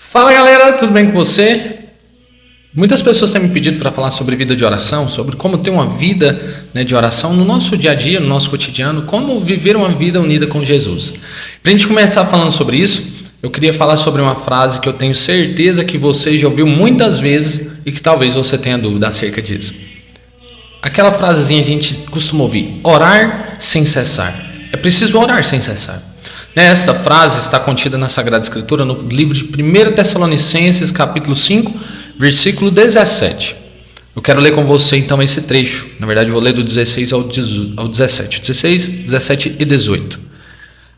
Fala galera, tudo bem com você? Muitas pessoas têm me pedido para falar sobre vida de oração, sobre como ter uma vida de oração no nosso dia a dia, no nosso cotidiano, como viver uma vida unida com Jesus. Para a gente começar falando sobre isso, eu queria falar sobre uma frase que eu tenho certeza que você já ouviu muitas vezes e que talvez você tenha dúvida acerca disso. Aquela frasezinha que a gente costuma ouvir: orar sem cessar. É preciso orar sem cessar. Esta frase está contida na Sagrada Escritura no livro de 1 Tessalonicenses, capítulo 5, versículo 17. Eu quero ler com você então esse trecho. Na verdade, eu vou ler do 16 ao 17. 16, 17 e 18.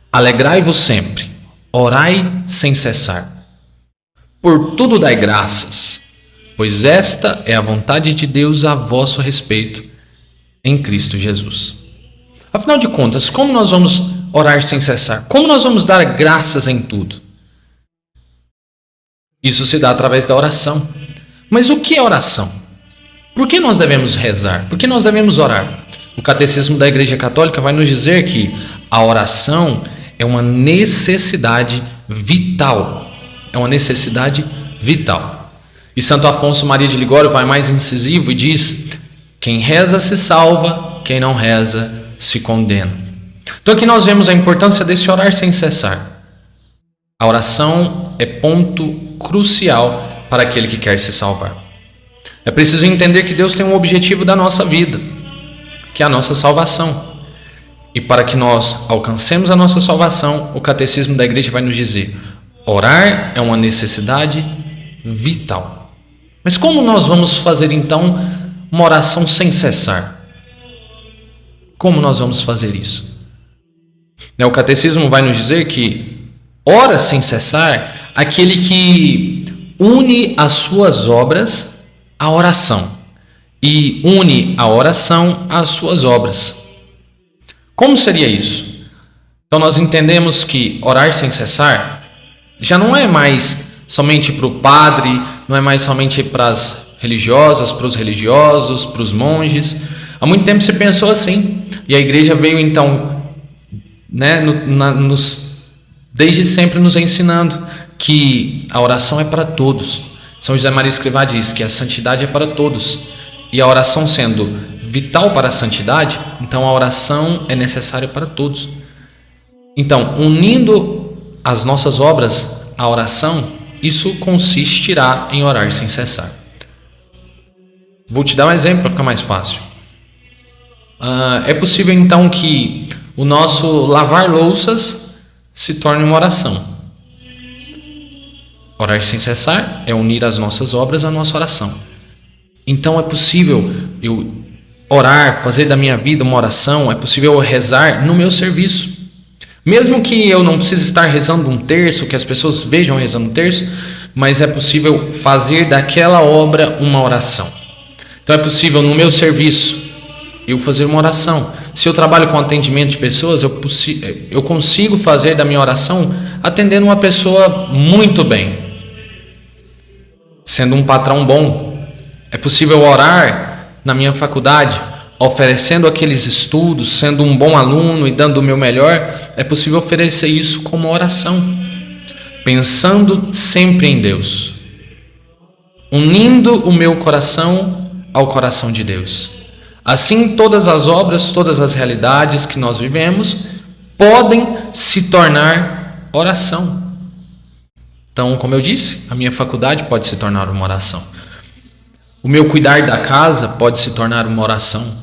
Alegrai-vos sempre, orai sem cessar. Por tudo dai graças, pois esta é a vontade de Deus a vosso respeito em Cristo Jesus. Afinal de contas, como nós vamos orar sem cessar? Como nós vamos dar graças em tudo? Isso se dá através da oração. Mas o que é oração? Por que nós devemos rezar? Por que nós devemos orar? O Catecismo da Igreja Católica vai nos dizer que a oração é uma necessidade vital. É uma necessidade vital. E Santo Afonso Maria de Ligório vai mais incisivo e diz: quem reza se salva, quem não reza se condena. Então aqui nós vemos a importância desse orar sem cessar. A oração é ponto crucial para aquele que quer se salvar. É preciso entender que Deus tem um objetivo da nossa vida, que é a nossa salvação. E para que nós alcancemos a nossa salvação, o Catecismo da Igreja vai nos dizer: orar é uma necessidade vital. Mas como nós vamos fazer então uma oração sem cessar? Como nós vamos fazer isso? O Catecismo vai nos dizer que ora sem cessar aquele que une as suas obras à oração e une a oração às suas obras. Como seria isso? Então nós entendemos que orar sem cessar já não é mais somente para o padre, não é mais somente para as religiosas, para os religiosos, para os monges. Há muito tempo se pensou assim, e a igreja veio então desde sempre nos ensinando que a oração é para todos. São José Maria Escrivá diz que a santidade é para todos, e a oração sendo vital para a santidade, então a oração é necessária para todos. Então, unindo as nossas obras à oração, isso consistirá em orar sem cessar. Vou te dar um exemplo para ficar mais fácil. É possível então que o nosso lavar louças se torne uma oração. Orar sem cessar é unir as nossas obras à nossa oração. Então é possível eu orar, fazer da minha vida uma oração, é possível eu rezar no meu serviço. Mesmo que eu não precise estar rezando um terço, que as pessoas vejam rezando um terço, mas é possível fazer daquela obra uma oração. Então é possível no meu serviço eu fazer uma oração. Se eu trabalho com atendimento de pessoas, eu consigo fazer da minha oração atendendo uma pessoa muito bem, sendo um patrão bom. É possível orar na minha faculdade, oferecendo aqueles estudos, sendo um bom aluno e dando o meu melhor. É possível oferecer isso como oração, pensando sempre em Deus, unindo o meu coração ao coração de Deus. Assim, todas as obras, todas as realidades que nós vivemos podem se tornar oração. Então, como eu disse, a minha faculdade pode se tornar uma oração. O meu cuidar da casa pode se tornar uma oração.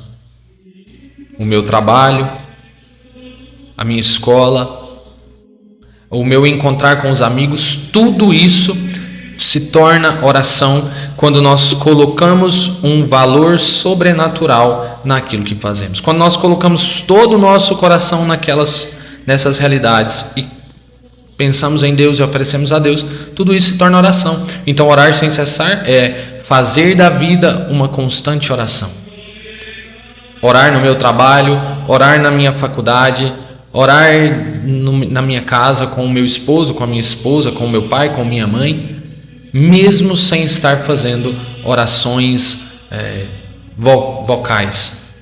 O meu trabalho, a minha escola, o meu encontrar com os amigos, tudo isso se torna oração quando nós colocamos um valor sobrenatural naquilo que fazemos. Quando nós colocamos todo o nosso coração nessas realidades e pensamos em Deus e oferecemos a Deus, tudo isso se torna oração. Então orar sem cessar é fazer da vida uma constante oração. Orar no meu trabalho, orar na minha faculdade, orar na minha casa com o meu esposo, com a minha esposa, com o meu pai, com minha mãe, mesmo sem estar fazendo orações vocais,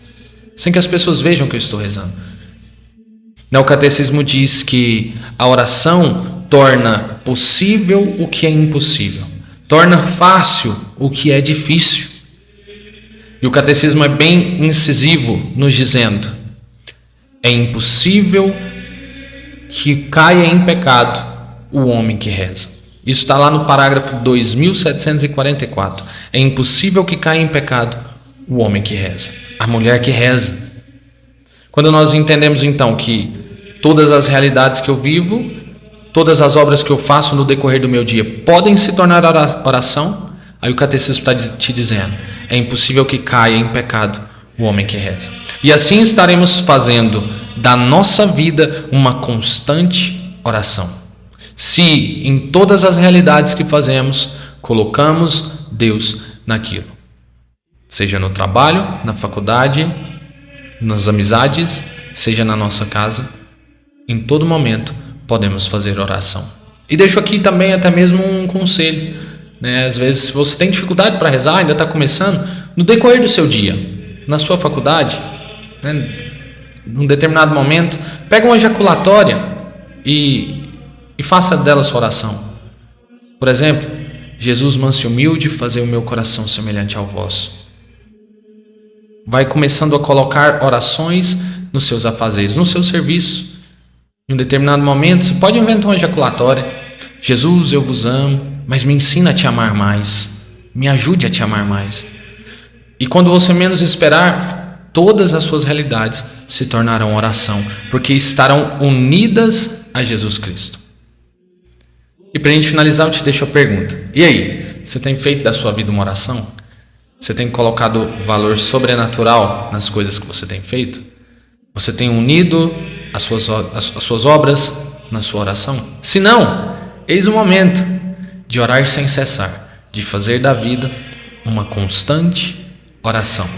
sem que as pessoas vejam que eu estou rezando. O Catecismo diz que a oração torna possível o que é impossível, torna fácil o que é difícil. E o catecismo é bem incisivo nos dizendo: é impossível que caia em pecado o homem que reza. Isso está lá no parágrafo 2744. É impossível que caia em pecado o homem que reza, a mulher que reza. Quando nós entendemos então que todas as realidades que eu vivo, todas as obras que eu faço no decorrer do meu dia podem se tornar oração, aí o catecismo está te dizendo: é impossível que caia em pecado o homem que reza. E assim estaremos fazendo da nossa vida uma constante oração. Se em todas as realidades que fazemos, colocamos Deus naquilo. Seja no trabalho, na faculdade, nas amizades, seja na nossa casa, em todo momento podemos fazer oração. E deixo aqui também até mesmo um conselho, né? Às vezes, se você tem dificuldade para rezar, ainda está começando, no decorrer do seu dia, na sua faculdade, né? Num determinado momento, pega uma ejaculatória e faça dela sua oração. Por exemplo, Jesus, manso e humilde, fazei o meu coração semelhante ao vosso. Vai começando a colocar orações nos seus afazeres, no seu serviço. Em um determinado momento, você pode inventar uma ejaculatória. Jesus, eu vos amo, mas me ensina a te amar mais. Me ajude a te amar mais. E quando você menos esperar, todas as suas realidades se tornarão oração, porque estarão unidas a Jesus Cristo. E para a gente finalizar, eu te deixo a pergunta. E aí, você tem feito da sua vida uma oração? Você tem colocado valor sobrenatural nas coisas que você tem feito? Você tem unido as suas obras na sua oração? Se não, eis o momento de orar sem cessar, de fazer da vida uma constante oração.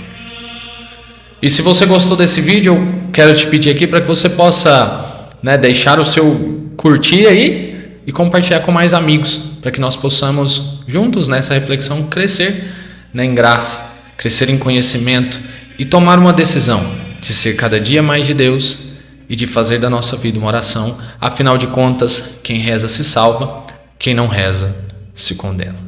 E se você gostou desse vídeo, eu quero te pedir aqui para que você possa, deixar o seu curtir aí e compartilhar com mais amigos, para que nós possamos juntos nessa reflexão crescer em graça, crescer em conhecimento e tomar uma decisão de ser cada dia mais de Deus e de fazer da nossa vida uma oração. Afinal de contas, quem reza se salva, quem não reza se condena.